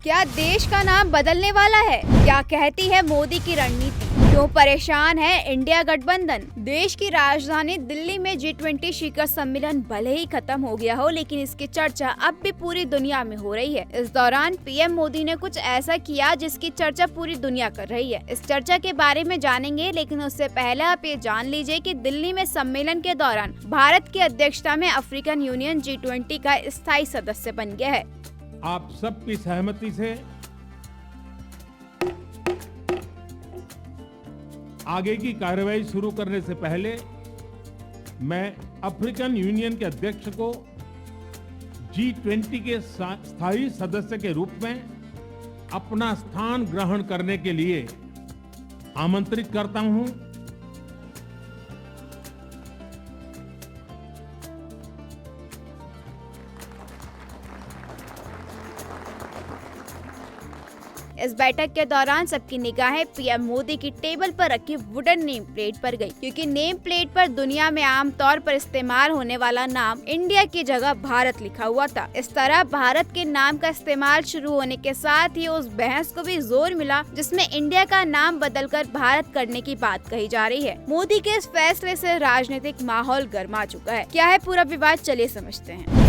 क्या देश का नाम बदलने वाला है? क्या कहती है मोदी की रणनीति? क्यों परेशान है इंडिया गठबंधन? देश की राजधानी दिल्ली में G20 शिखर सम्मेलन भले ही खत्म हो गया हो, लेकिन इसकी चर्चा अब भी पूरी दुनिया में हो रही है। इस दौरान पीएम मोदी ने कुछ ऐसा किया जिसकी चर्चा पूरी दुनिया कर रही है। इस चर्चा के बारे में जानेंगे, लेकिन उससे पहले आप ये जान लीजिए कि दिल्ली में सम्मेलन के दौरान भारत की अध्यक्षता में अफ्रीकन यूनियन G20 का स्थायी सदस्य बन गया है। आप सबकी सहमति से आगे की कार्रवाई शुरू करने से पहले मैं अफ्रीकन यूनियन के अध्यक्ष को G20 के स्थायी सदस्य के रूप में अपना स्थान ग्रहण करने के लिए आमंत्रित करता हूं। इस बैठक के दौरान सबकी निगाहें पीएम मोदी की टेबल पर रखी वुडन नेम प्लेट पर गई, क्योंकि नेम प्लेट पर दुनिया में आमतौर पर इस्तेमाल होने वाला नाम इंडिया की जगह भारत लिखा हुआ था। इस तरह भारत के नाम का इस्तेमाल शुरू होने के साथ ही उस बहस को भी जोर मिला जिसमें इंडिया का नाम बदलकर भारत करने की बात कही जा रही है। मोदी के इस फैसले से राजनीतिक माहौल गर्मा चुका है। क्या है पूरा विवाद, चलिए समझते हैं।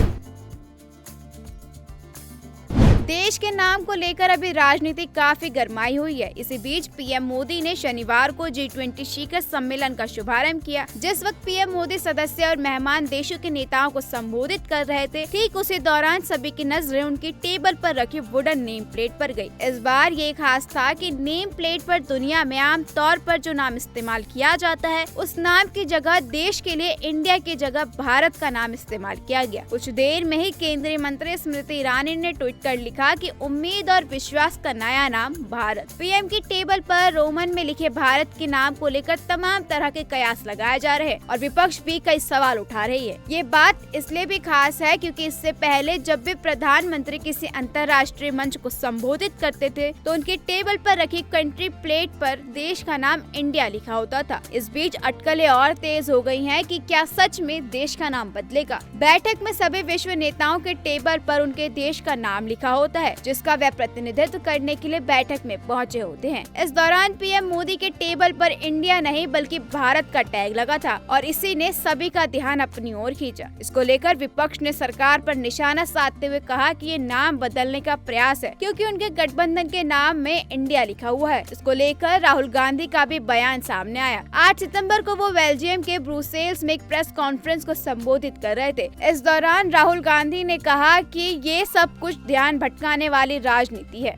देश के नाम को लेकर अभी राजनीति काफी गरमाई हुई है। इसी बीच पीएम मोदी ने शनिवार को G20 शिखर सम्मेलन का शुभारंभ किया। जिस वक्त पीएम मोदी सदस्य और मेहमान देशों के नेताओं को संबोधित कर रहे थे, ठीक उसी दौरान सभी की नजरें उनकी टेबल पर रखी वुडन नेम प्लेट पर गई। इस बार ये खास था कि नेम प्लेट पर दुनिया में आम तौर पर जो नाम इस्तेमाल किया जाता है, उस नाम की जगह देश के लिए इंडिया की जगह भारत का नाम इस्तेमाल किया गया। कुछ देर में ही केंद्रीय मंत्री स्मृति ईरानी ने ट्वीट कर लिखा कि उम्मीद और विश्वास का नया नाम भारत। पीएम की टेबल पर रोमन में लिखे भारत के नाम को लेकर तमाम तरह के कयास लगाए जा रहे हैं और विपक्ष भी कई सवाल उठा रही है। ये बात इसलिए भी खास है क्योंकि इससे पहले जब भी प्रधानमंत्री किसी अंतर्राष्ट्रीय मंच को संबोधित करते थे तो उनकी टेबल पर रखी कंट्री प्लेट पर देश का नाम इंडिया लिखा होता था। इस बीच अटकलें और तेज हो गई हैं कि क्या सच में देश का नाम बदलेगा। बैठक में सभी विश्व नेताओं के टेबल पर उनके देश का नाम लिखा होता है, जिसका वे प्रतिनिधित्व करने के लिए बैठक में पहुंचे होते हैं। इस दौरान पीएम मोदी के टेबल पर इंडिया नहीं बल्कि भारत का टैग लगा था और इसी ने सभी का ध्यान अपनी ओर खींचा। इसको लेकर विपक्ष ने सरकार पर निशाना साधते हुए कहा कि ये नाम बदलने का प्रयास है क्योंकि उनके गठबंधन के नाम में इंडिया लिखा हुआ है। इसको लेकर राहुल गांधी का भी बयान सामने आया। 8 सितंबर को वो बेल्जियम के ब्रुसेल्स में एक प्रेस कॉन्फ्रेंस को संबोधित कर रहे थे। इस दौरान राहुल गांधी ने कहा कि ये सब कुछ ध्यान भटकाने वाली राजनीति है।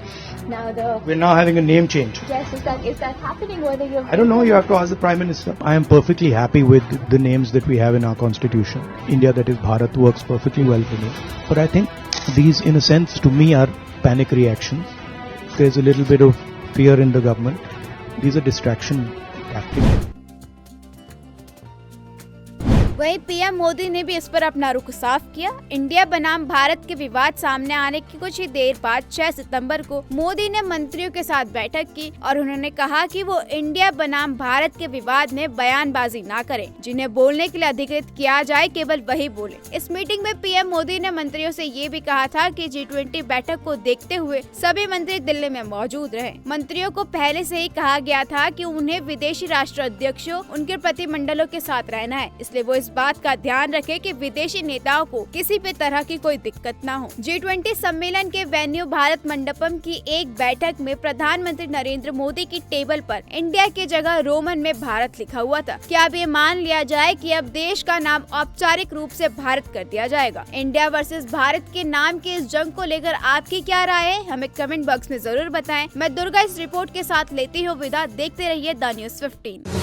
We're now having a name change. Yes, is that happening? Whether you're... I don't know, you have to ask the Prime Minister. I am perfectly happy with the names that we have in our constitution. India, that is Bharat, works perfectly well for me. But I think these, in a sense, to me are panic reactions. There's a little bit of fear in the government. These are distraction tactics. वहीं PM Modi ने भी इस पर अपना रुख साफ किया। India बनाम भारत के विवाद सामने आने की कुछ ही देर बाद 6 सितंबर को मोदी ने मंत्रियों के साथ बैठक की और उन्होंने कहा कि वो इंडिया बनाम भारत के विवाद में बयानबाजी ना करें। जिन्हें बोलने के लिए अधिकृत किया जाए केवल वही बोले। इस मीटिंग में पीएम मोदी ने मंत्रियों से ये भी कहा था कि G20 बैठक को देखते हुए सभी मंत्री दिल्ली में मौजूद रहे। मंत्रियों को पहले से ही कहा गया था कि उन्हें विदेशी राष्ट्र अध्यक्षों, उनके प्रतिनिधिमंडलों के साथ रहना है, इसलिए वो इस बात का ध्यान रखे कि विदेशी नेताओं को किसी भी तरह की कोई दिक्कत ना हो। G20 सम्मेलन के वेन्यू भारत मंडपम की एक बैठक में प्रधानमंत्री नरेंद्र मोदी की टेबल पर इंडिया की जगह रोमन में भारत लिखा हुआ था। क्या अब ये मान लिया जाए कि अब देश का नाम औपचारिक रूप से भारत कर दिया जाएगा? इंडिया वर्सेस भारत के नाम की इस जंग को लेकर आपकी क्या राय है? हमें कमेंट बॉक्स में जरूर बताएं। मैं दुर्गा इस रिपोर्ट के साथ लेती हूँ विदा। देखते रहिए द न्यूज़ 15।